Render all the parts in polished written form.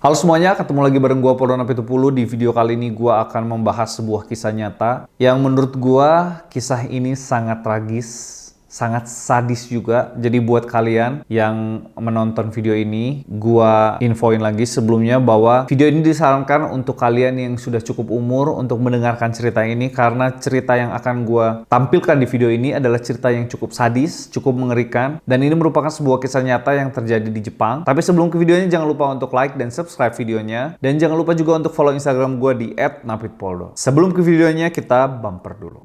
Halo semuanya, ketemu lagi bareng gua Poldo Napitupulu. Di video kali ini gua akan membahas sebuah kisah nyata yang menurut gua kisah ini sangat tragis, sangat sadis juga. Jadi buat kalian yang menonton video ini, gua infoin lagi sebelumnya bahwa video ini disarankan untuk kalian yang sudah cukup umur untuk mendengarkan cerita ini, karena cerita yang akan gua tampilkan di video ini adalah cerita yang cukup sadis, cukup mengerikan, dan ini merupakan sebuah kisah nyata yang terjadi di Jepang. Tapi sebelum ke videonya, jangan lupa untuk like dan subscribe videonya, dan jangan lupa juga untuk follow Instagram gua di @napitpoldo. Sebelum ke videonya, kita bumper dulu.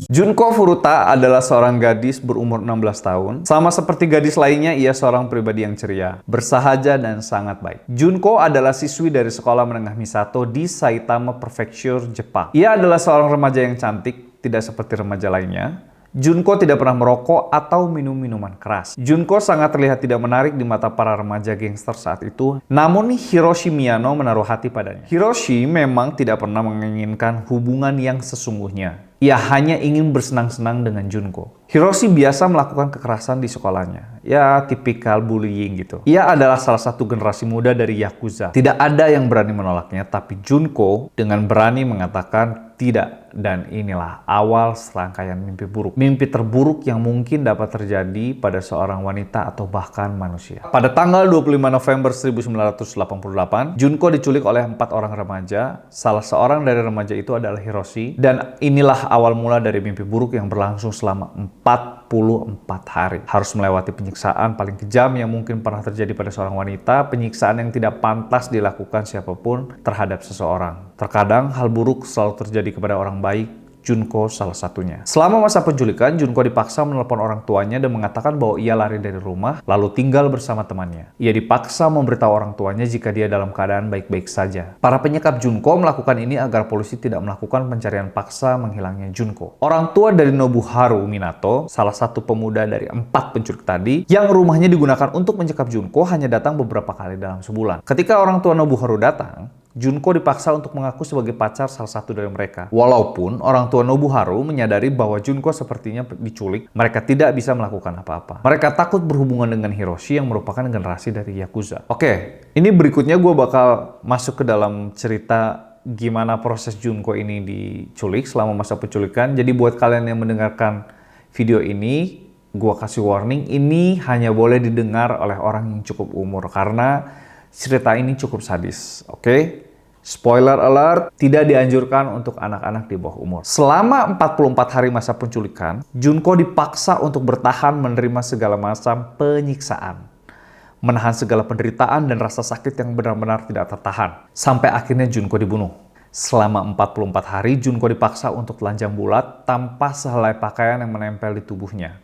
Junko Furuta adalah seorang gadis berumur 16 tahun. Sama seperti gadis lainnya, ia seorang pribadi yang ceria, bersahaja, dan sangat baik. Junko adalah siswi dari sekolah menengah Misato di Saitama Prefecture, Jepang. Ia adalah seorang remaja yang cantik, tidak seperti remaja lainnya. Junko tidak pernah merokok atau minum minuman keras. Junko sangat terlihat tidak menarik di mata para remaja gangster saat itu. Namun Hiroshi Miyano menaruh hati padanya. Hiroshi memang tidak pernah menginginkan hubungan yang sesungguhnya. Ia hanya ingin bersenang-senang dengan Junko. Hiroshi biasa melakukan kekerasan di sekolahnya. Ya, tipikal bullying gitu. Ia adalah salah satu generasi muda dari Yakuza. Tidak ada yang berani menolaknya, tapi Junko dengan berani mengatakan tidak. Dan inilah awal serangkaian mimpi buruk. Mimpi terburuk yang mungkin dapat terjadi pada seorang wanita atau bahkan manusia. Pada tanggal 25 November 1988, Junko diculik oleh 4 orang remaja. Salah seorang dari remaja itu adalah Hiroshi. Dan inilah awal mula dari mimpi buruk yang berlangsung selama 44 hari. Harus melewati penyiksaan paling kejam yang mungkin pernah terjadi pada seorang wanita. Penyiksaan yang tidak pantas dilakukan siapapun terhadap seseorang. Terkadang hal buruk selalu terjadi kepada orang baik, Junko salah satunya. Selama masa penculikan, Junko dipaksa menelpon orang tuanya dan mengatakan bahwa ia lari dari rumah lalu tinggal bersama temannya. Ia dipaksa memberitahu orang tuanya jika dia dalam keadaan baik-baik saja. Para penyekap Junko melakukan ini agar polisi tidak melakukan pencarian paksa menghilangnya Junko. Orang tua dari Nobuharu Minato, salah satu pemuda dari 4 penculik tadi, yang rumahnya digunakan untuk menyekap Junko, hanya datang beberapa kali dalam sebulan. Ketika orang tua Nobuharu datang, Junko dipaksa untuk mengaku sebagai pacar salah satu dari mereka. Walaupun orang tua Nobuharu menyadari bahwa Junko sepertinya diculik, mereka tidak bisa melakukan apa-apa. Mereka takut berhubungan dengan Hiroshi yang merupakan generasi dari Yakuza. Oke, ini berikutnya gue bakal masuk ke dalam cerita gimana proses Junko ini diculik selama masa penculikan. Jadi buat kalian yang mendengarkan video ini, gue kasih warning, ini hanya boleh didengar oleh orang yang cukup umur karena cerita ini cukup sadis, oke? Spoiler alert, tidak dianjurkan untuk anak-anak di bawah umur. Selama 44 hari masa penculikan, Junko dipaksa untuk bertahan menerima segala macam penyiksaan. Menahan segala penderitaan dan rasa sakit yang benar-benar tidak tertahan. Sampai akhirnya Junko dibunuh. Selama 44 hari, Junko dipaksa untuk telanjang bulat tanpa sehelai pakaian yang menempel di tubuhnya.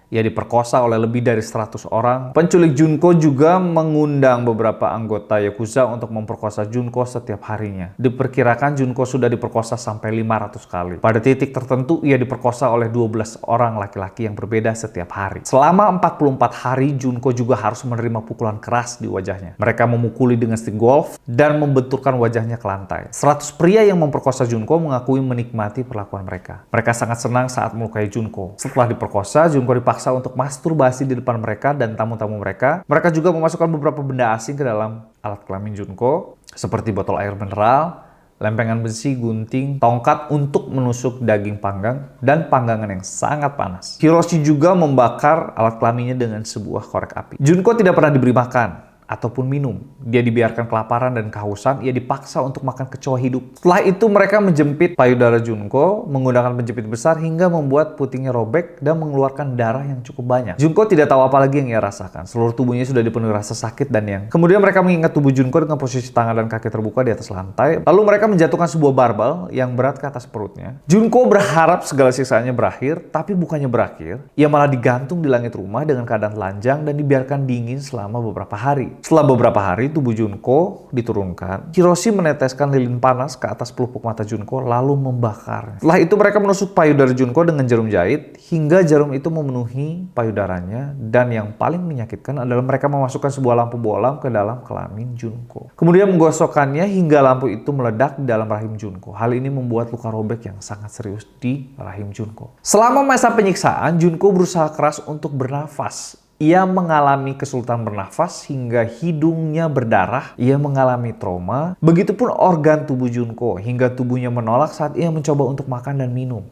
Ia diperkosa oleh lebih dari 100 orang. Penculik Junko juga mengundang beberapa anggota Yakuza untuk memperkosa Junko setiap harinya. Diperkirakan Junko sudah diperkosa sampai 500 kali. Pada titik tertentu, ia diperkosa oleh 12 orang laki-laki yang berbeda setiap hari. Selama 44 hari, Junko juga harus menerima pukulan keras di wajahnya. Mereka memukuli dengan stick golf dan membenturkan wajahnya ke lantai. 100 pria yang memperkosa Junko mengakui menikmati perlakuan mereka. Mereka sangat senang saat melukai Junko. Setelah diperkosa, Junko dipaksa untuk masturbasi di depan mereka dan tamu-tamu mereka. Mereka juga memasukkan beberapa benda asing ke dalam alat kelamin Junko, seperti botol air mineral, lempengan besi, gunting, tongkat untuk menusuk daging panggang, dan panggangan yang sangat panas. Hiroshi juga membakar alat kelaminnya dengan sebuah korek api. Junko tidak pernah diberi makan ataupun minum. Dia dibiarkan kelaparan dan kehausan, ia dipaksa untuk makan kecoa hidup. Setelah itu mereka menjepit payudara Junko menggunakan penjepit besar hingga membuat putingnya robek dan mengeluarkan darah yang cukup banyak. Junko tidak tahu apa lagi yang ia rasakan. Seluruh tubuhnya sudah dipenuhi rasa sakit dan yang. Kemudian mereka mengikat tubuh Junko dengan posisi tangan dan kaki terbuka di atas lantai. Lalu mereka menjatuhkan sebuah barbel yang berat ke atas perutnya. Junko berharap segala siksaannya berakhir, tapi bukannya berakhir. Ia malah digantung di langit rumah dengan keadaan telanjang dan dibiarkan dingin selama beberapa hari. Setelah beberapa hari, tubuh Junko diturunkan. Hiroshi meneteskan lilin panas ke atas pelupuk mata Junko lalu membakar. Setelah itu mereka menusuk payudara Junko dengan jarum jahit hingga jarum itu memenuhi payudaranya, dan yang paling menyakitkan adalah mereka memasukkan sebuah lampu bolam ke dalam kelamin Junko. Kemudian menggosokkannya hingga lampu itu meledak di dalam rahim Junko. Hal ini membuat luka robek yang sangat serius di rahim Junko. Selama masa penyiksaan, Junko berusaha keras untuk bernafas. Ia mengalami kesulitan bernafas hingga hidungnya berdarah. Ia mengalami trauma. Begitupun organ tubuh Junko hingga tubuhnya menolak saat ia mencoba untuk makan dan minum.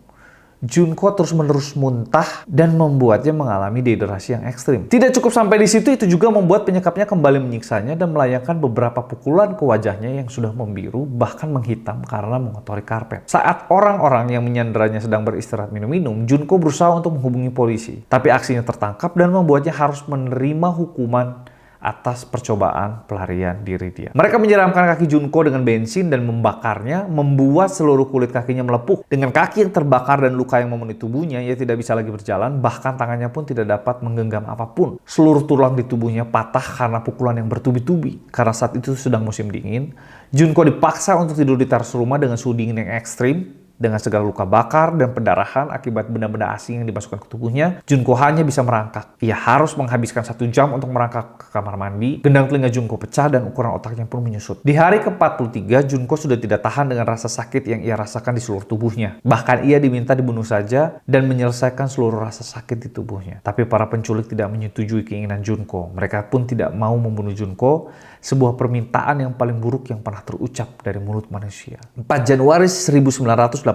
Junko terus-menerus muntah dan membuatnya mengalami dehidrasi yang ekstrim. Tidak cukup sampai di situ, itu juga membuat penyekapnya kembali menyiksanya dan melayangkan beberapa pukulan ke wajahnya yang sudah membiru bahkan menghitam karena mengotori karpet. Saat orang-orang yang menyandaranya sedang beristirahat minum-minum, Junko berusaha untuk menghubungi polisi. Tapi aksinya tertangkap dan membuatnya harus menerima hukuman atas percobaan pelarian diri dia. Mereka menyiramkan kaki Junko dengan bensin dan membakarnya, membuat seluruh kulit kakinya melepuh. Dengan kaki yang terbakar dan luka yang memenuhi tubuhnya, ia tidak bisa lagi berjalan, bahkan tangannya pun tidak dapat menggenggam apapun. Seluruh tulang di tubuhnya patah karena pukulan yang bertubi-tubi. Karena saat itu sedang musim dingin, Junko dipaksa untuk tidur di teras rumah dengan suhu dingin yang ekstrim. Dengan segala luka bakar dan pendarahan akibat benda-benda asing yang dimasukkan ke tubuhnya, Junko hanya bisa merangkak. Ia harus menghabiskan 1 jam untuk merangkak ke kamar mandi. Gendang telinga Junko pecah dan ukuran otaknya pun menyusut. Di hari ke-43, Junko sudah tidak tahan dengan rasa sakit yang ia rasakan di seluruh tubuhnya. Bahkan ia diminta dibunuh saja dan menyelesaikan seluruh rasa sakit di tubuhnya. Tapi para penculik tidak menyetujui keinginan Junko. Mereka pun tidak mau membunuh Junko, sebuah permintaan yang paling buruk yang pernah terucap dari mulut manusia. 4 Januari 1989,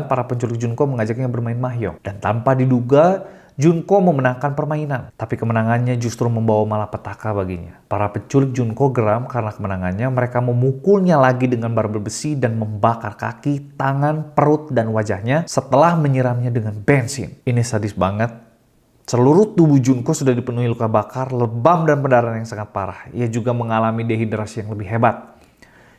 para penculik Junko mengajaknya bermain mahjong. Dan tanpa diduga, Junko memenangkan permainan. Tapi kemenangannya justru membawa malapetaka baginya. Para penculik Junko geram karena kemenangannya. Mereka memukulnya lagi dengan barbel besi dan membakar kaki, tangan, perut, dan wajahnya setelah menyiramnya dengan bensin. Ini sadis banget. Seluruh tubuh Junko sudah dipenuhi luka bakar, lebam, dan pendarahan yang sangat parah. Ia juga mengalami dehidrasi yang lebih hebat.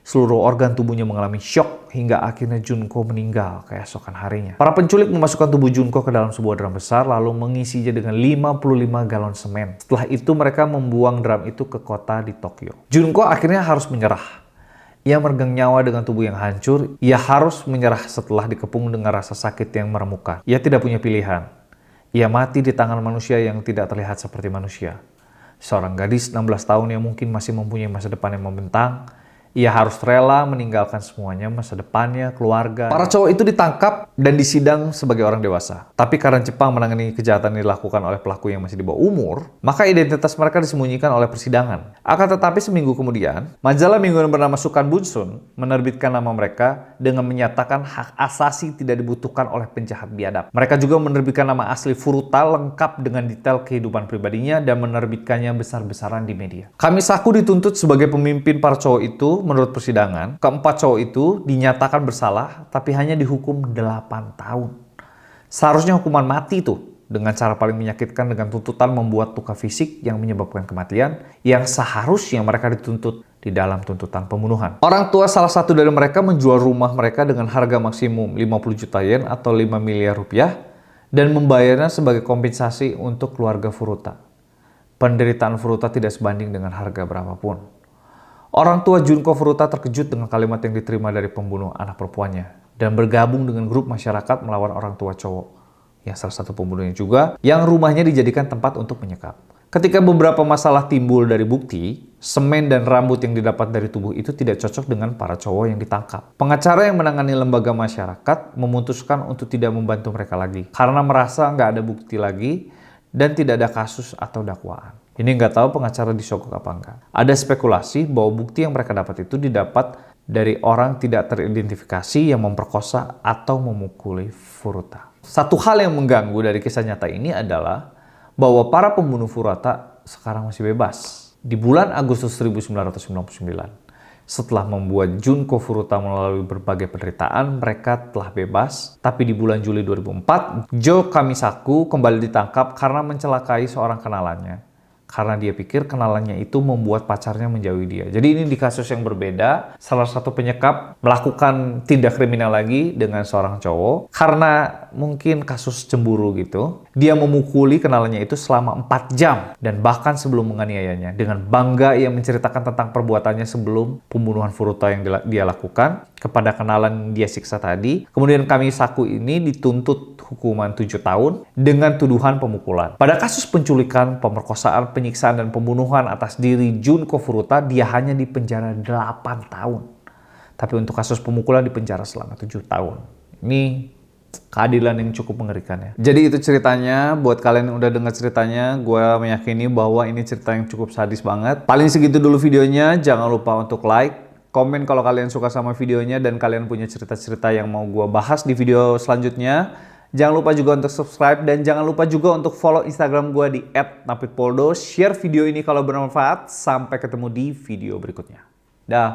Seluruh organ tubuhnya mengalami syok hingga akhirnya Junko meninggal keesokan harinya. Para penculik memasukkan tubuh Junko ke dalam sebuah drum besar lalu mengisinya dengan 55 galon semen. Setelah itu mereka membuang drum itu ke kota di Tokyo. Junko akhirnya harus menyerah. Ia meregang nyawa dengan tubuh yang hancur. Ia harus menyerah setelah dikepung dengan rasa sakit yang meremukan. Ia tidak punya pilihan. Ia mati di tangan manusia yang tidak terlihat seperti manusia. Seorang gadis 16 tahun yang mungkin masih mempunyai masa depan yang membentang. Ia harus rela meninggalkan semuanya, masa depannya, keluarga. Para cowok itu ditangkap dan disidang sebagai orang dewasa. Tapi karena Jepang menangani kejahatan yang dilakukan oleh pelaku yang masih di bawah umur, maka identitas mereka disembunyikan oleh persidangan. Akan tetapi seminggu kemudian, majalah mingguan bernama Sukan Bunshun menerbitkan nama mereka dengan menyatakan hak asasi tidak dibutuhkan oleh penjahat biadab. Mereka juga menerbitkan nama asli Furuta lengkap dengan detail kehidupan pribadinya dan menerbitkannya besar-besaran di media. Kamisaku dituntut sebagai pemimpin para cowok itu. Menurut persidangan, keempat cowok itu dinyatakan bersalah, tapi hanya dihukum 8 tahun. Seharusnya hukuman mati tuh, dengan cara paling menyakitkan dengan tuntutan membuat luka fisik yang menyebabkan kematian, yang seharusnya mereka dituntut di dalam tuntutan pembunuhan. Orang tua salah satu dari mereka menjual rumah mereka dengan harga maksimum 50 juta yen atau 5 miliar rupiah, dan membayarnya sebagai kompensasi untuk keluarga Furuta. Penderitaan Furuta tidak sebanding dengan harga berapapun. Orang tua Junko Furuta terkejut dengan kalimat yang diterima dari pembunuh anak perempuannya dan bergabung dengan grup masyarakat melawan orang tua cowok, yang salah satu pembunuhnya juga, yang rumahnya dijadikan tempat untuk menyekap. Ketika beberapa masalah timbul dari bukti, semen dan rambut yang didapat dari tubuh itu tidak cocok dengan para cowok yang ditangkap. Pengacara yang menangani lembaga masyarakat memutuskan untuk tidak membantu mereka lagi karena merasa nggak ada bukti lagi dan tidak ada kasus atau dakwaan. Ini nggak tahu pengacara disogok apa enggak. Ada spekulasi bahwa bukti yang mereka dapat itu didapat dari orang tidak teridentifikasi yang memperkosa atau memukuli Furuta. Satu hal yang mengganggu dari kisah nyata ini adalah bahwa para pembunuh Furuta sekarang masih bebas. Di bulan Agustus 1999, setelah membuat Junko Furuta melalui berbagai penderitaan, mereka telah bebas. Tapi di bulan Juli 2004, Jo Kamisaku kembali ditangkap karena mencelakai seorang kenalannya. Karena dia pikir kenalannya itu membuat pacarnya menjauhi dia. Jadi ini di kasus yang berbeda, salah satu penyekap melakukan tindak kriminal lagi dengan seorang cowok karena mungkin kasus cemburu gitu. Dia memukuli kenalannya itu selama 4 jam dan bahkan sebelum menganiayanya. Dengan bangga ia menceritakan tentang perbuatannya sebelum pembunuhan Furuta yang dia lakukan kepada kenalan dia siksa tadi. Kemudian Kamisaku ini dituntut hukuman 7 tahun dengan tuduhan pemukulan. Pada kasus penculikan, pemerkosaan, penyiksaan, dan pembunuhan atas diri Junko Furuta, dia hanya dipenjara 8 tahun. Tapi untuk kasus pemukulan dipenjara selama 7 tahun. Ini keadilan yang cukup mengerikan ya. Jadi itu ceritanya. Buat kalian yang udah dengar ceritanya, gue meyakini bahwa ini cerita yang cukup sadis banget. Paling segitu dulu videonya. Jangan lupa untuk like, komen kalau kalian suka sama videonya dan kalian punya cerita-cerita yang mau gue bahas di video selanjutnya. Jangan lupa juga untuk subscribe dan jangan lupa juga untuk follow Instagram gue di @napitpoldo. Share video ini kalau bermanfaat. Sampai ketemu di video berikutnya. Dah.